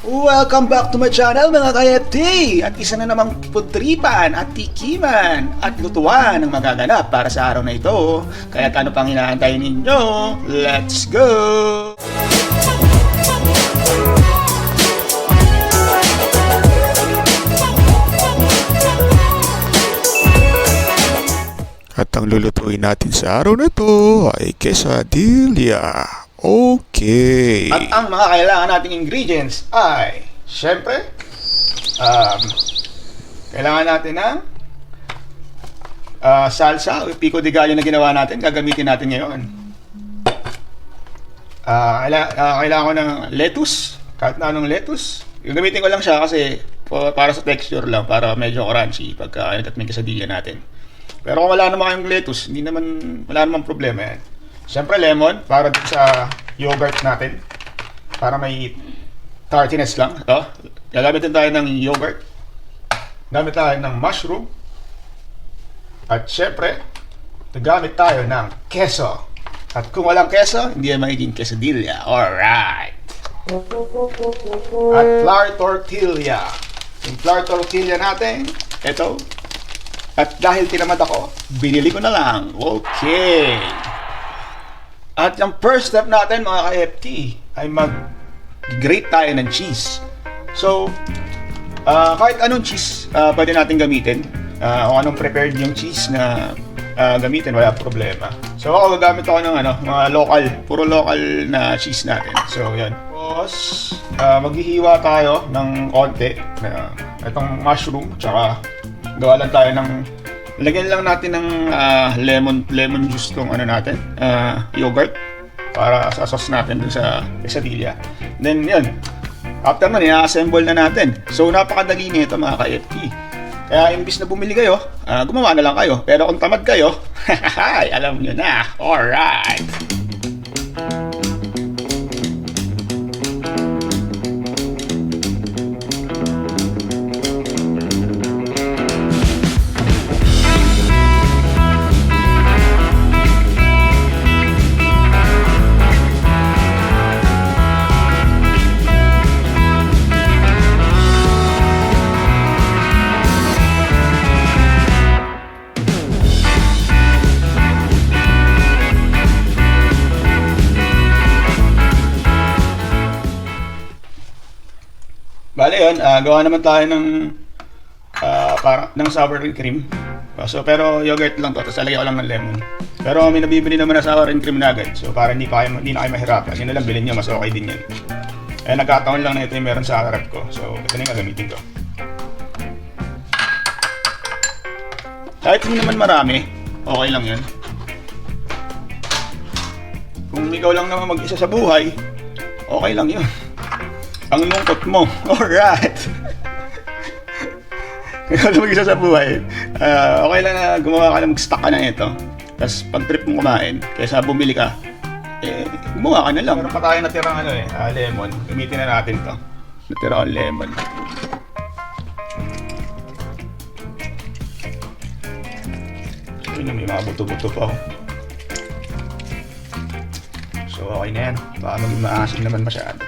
Welcome back to my channel mga ka-FT! At isa na namang putripan at tikiman at lutuan ang magaganap para sa araw na ito. Kaya ano pang hinahantay ninyo? Let's go! At ang lulutuin natin sa araw na ito ay quesadilla. Okay. At ang mga kailangan nating ingredients ay, syempre, kailangan natin ng salsa o pico de gallo na ginawa natin. Gagamitin natin ngayon. Kailangan ko ng lettuce, kahit na anong lettuce. Gagamitin ko lang siya kasi para sa texture lang, para medyo crunchy pagka at may quesadilla natin. Pero kung wala naman kayong lettuce, wala naman problema yan. Siyempre lemon, para sa yogurt natin. Para may tartiness lang. Ito, gagamitin tayo ng yogurt. Gamit tayo ng mushroom. At siyempre, gagamit tayo ng queso. At kung walang queso, hindi yan magiging quesadilla. Alright! At flour tortilla. Yung flour tortilla natin, ito. At dahil tinamad ako, binili ko na lang. Okay! At yung first step natin mga ka-FT ay mag-grate tayo ng cheese. So, kahit anong cheese pwede natin gamitin. O anong prepared yung cheese na gamitin, wala problema. So ako gagamit ako ng mga local, puro local na cheese natin. So yan. Tapos, maghihiwa tayo ng konti na itong mushroom, tsaka gawa lang tayo ng lagyan lang natin ng lemon juice tong natin, yogurt para sa sauce natin dun sa quesadilla. Then yun, after nun, i-assemble na natin. So napakadali nito mga ka-FT. Kaya imbis na bumili kayo, gumawa na lang kayo. Pero kung tamad kayo, alam nyo na. Alright! Bale yun, gawa naman tayo ng sour cream. So, pero yogurt lang to, tapos lalagyan ko lang ng lemon. Pero may nabibili naman na sour cream na agad. So para hindi na kayo mahirapan. Yun na lang bilhin nyo, mas okay din yan. Eh nagkataon lang na ito yung meron sa harap ko. So ito na yung gagamitin ko. Kahit hindi naman marami, okay lang yun. Kung ikaw lang naman mag-isa sa buhay, okay lang yun. Ang lungkot mo. Alright. Kaya lang mag-isa sa buhay, okay lang na gumawa ka na mag-stock ka na ito. Tapos pag trip mo kumain, kaysa bumili ka, gumawa ka na lang. Meron pa tayo natirang lemon. Gamitin na natin to. Natirang lemon. Yun, may mga buto-buto pa. So okay na yan. Baka maging maasim naman masyado.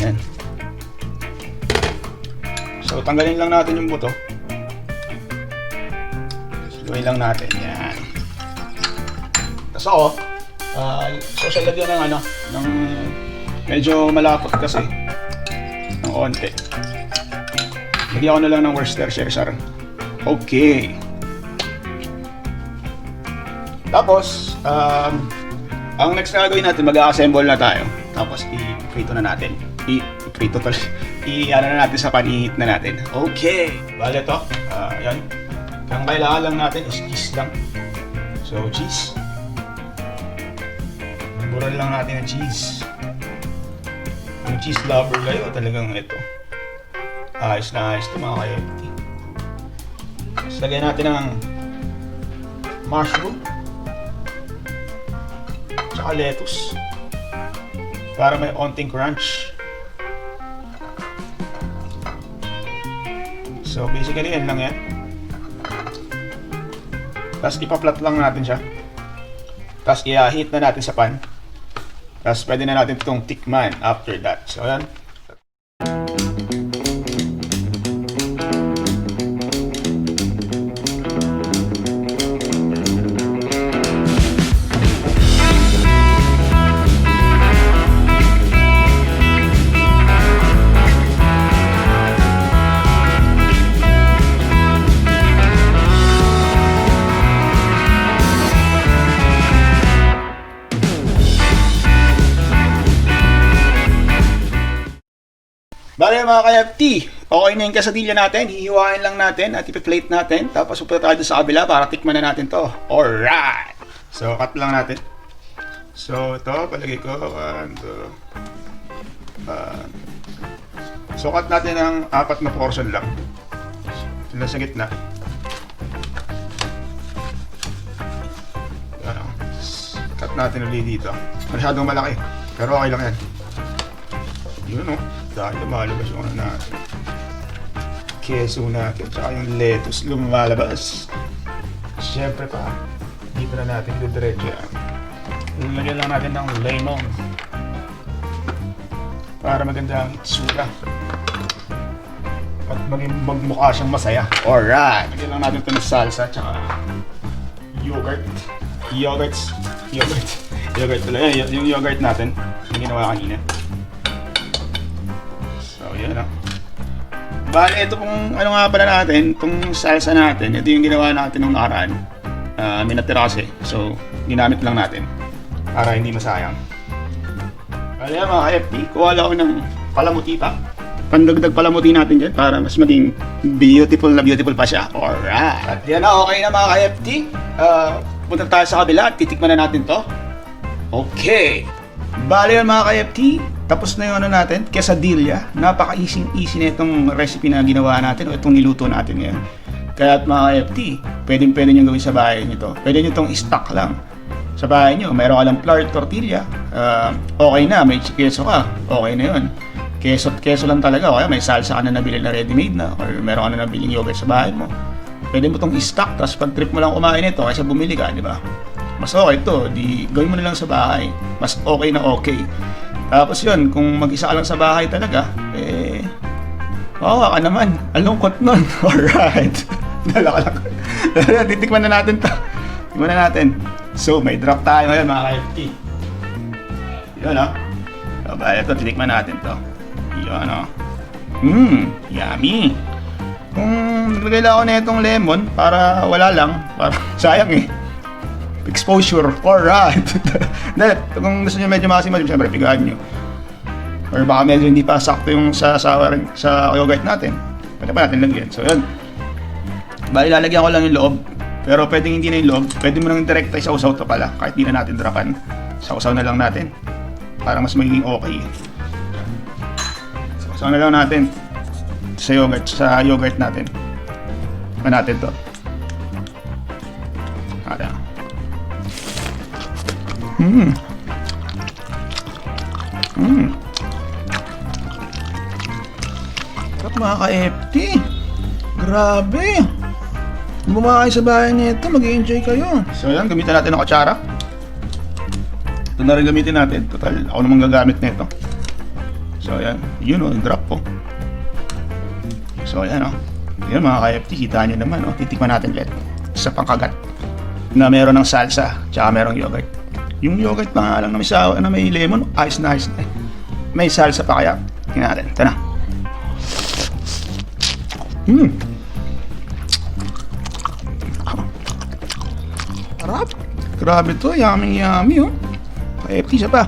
Yan. So tanggalin lang natin yung buto. Gawin lang natin yan. Tapos ako, social lagyan ng medyo malapot kasi ng konti. Lagyan ko na lang ng Worcestershire. Okay. Tapos ang next na gagawin natin, mag-assemble na tayo. Tapos i-prito na natin. I-ano na natin sa pan, i-heat na natin. Okay. Bale to, yan. Ang kailangan lang natin is cheese lang. So, cheese. Buran lang natin ng cheese. Kung cheese lover kayo, talagang ito. Ayos na ayos ito mga ka-FT. Tapos lagyan natin ng mushroom. Tsaka lettuce. Para may onting crunch. So basically yan lang yan. Tapos ipaplat lang natin siya. Tapos i-heat na natin sa pan. Tapos pwede na natin itong tikman after that. So, ayan. Bale mga ka-FT, okay na yung quesadilla natin, hihiwain lang natin at ipi-plate natin, tapos pupunta tayo sa kabila para tikman na natin to. Alright! So, cut lang natin. So, ito, palagay ko, so, cut natin ng 4 na portion lang. Sila sa gitna. Ano, cut natin ulit dito. Masyadong malaki, pero okay lang yan. Yun o. Dahil lumalabas yung ano natin. Keso natin, tsaka yung lettuce lumalabas. Siyempre pa, dito na natin diretso yan. Lagyan lang natin ng lemon para maganda ang itsura at magmukha siyang masaya. Alright! Lagyan lang natin ito ng salsa tsaka yogurt pala. Yung yogurt natin yung ginawa kanina. Yan o. Bale, ito pong ano nga pala natin, itong salsa natin, ito yung ginawa natin nung nakaraan. May natira kasi, so ginamit lang natin para hindi masayang. Bale mga ka-FT, kuha lang ako ng palamuti pa. Pandagdag palamuti natin dyan para mas maging beautiful na beautiful pa siya. Alright! At yan na, okay na mga ka-FT. Punta tayo sa kabila at titikman na natin to. Okay! Bale yan mga ka-FT, tapos na yung ano natin, quesadilla. Napaka-easy na itong recipe na ginawa natin o itong niluto natin ngayon. Kaya at mga FT, pwede nyo gawin sa bahay nyo to. Pwede nyo itong stock lang sa bahay nyo. Meron ka lang flour tortilla, okay na, may keso ka, okay na yun. Keso lang talaga, o kaya may salsa ka na nabili na ready-made na, or meron ka na nabiling yogurt sa bahay mo. Pwede mo itong stock, tapos pag trip mo lang kumain ito, kaysa bumili ka, di ba? Mas okay to, gawin mo na lang sa bahay. Mas okay na okay. Tapos yun, kung mag-isa ka lang sa bahay talaga, kawawa ka naman. Alungkot nun. Alright. Dala ka lang. Titikman na natin to. Tikman na natin. So, may drop tayo ngayon mga ka-FT. Yun o. So, bale ito, titikman natin to. Yun o. Yummy. Kung naglagay lang ako na itong lemon, para wala lang. Para sayang eh. Exposure. Alright. Dahil, kung gusto nyo medyo maksimal, siyempre, pigaan nyo. Or baka medyo hindi pa sakto yung sa yogurt natin. Pwede pa natin lagyan. So, yun. Bali, lalagyan ko lang yung loob. Pero pwedeng hindi na yung loob. Pwede mo nang direkta isa-usaw to pala. Kahit di na natin drapan. Isa-usaw na lang natin. Para mas magiging okay. Isa-usaw na lang natin. Sa yogurt natin. Pa natin to. Ada. Sarap mga ka-FT. Grabe. Bumakain sa bahay nito, mag-i-enjoy kayo. So yan, gamitin natin ng kutsara. Ito na rin gamitin natin. Total, ako naman gagamit nito. So yan, yun o, drop po. So yan o. Yan mga ka-FT, kita nyo naman o. Titikman natin ulit sa pangkagat na meron ng salsa, tsaka merong yogurt. Yung yogurt pa nga lang na may lemon, ayos na. May salsa pa kaya. Tingnan natin. Ito na. Sarap. Grabe to. Yummy oh. FT siya pa.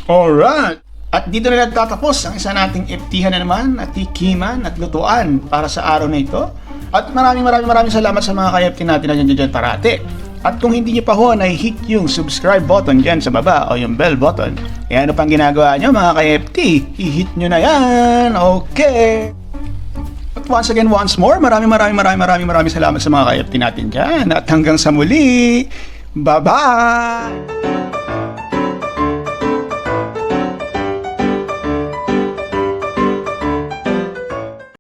Alright. At dito na nagtatapos ang isa nating FThan na naman at tikiman at lutuan para sa araw na ito. At maraming salamat sa mga ka-FT natin na dyan parati. At kung hindi nyo pa ho na-hit yung subscribe button dyan sa baba o yung bell button, eh ano pang ginagawa nyo mga ka-FT? I-hit nyo na yan! Okay! At once again, once more, maraming salamat sa mga ka-FT natin dyan. At hanggang sa muli, bye-bye!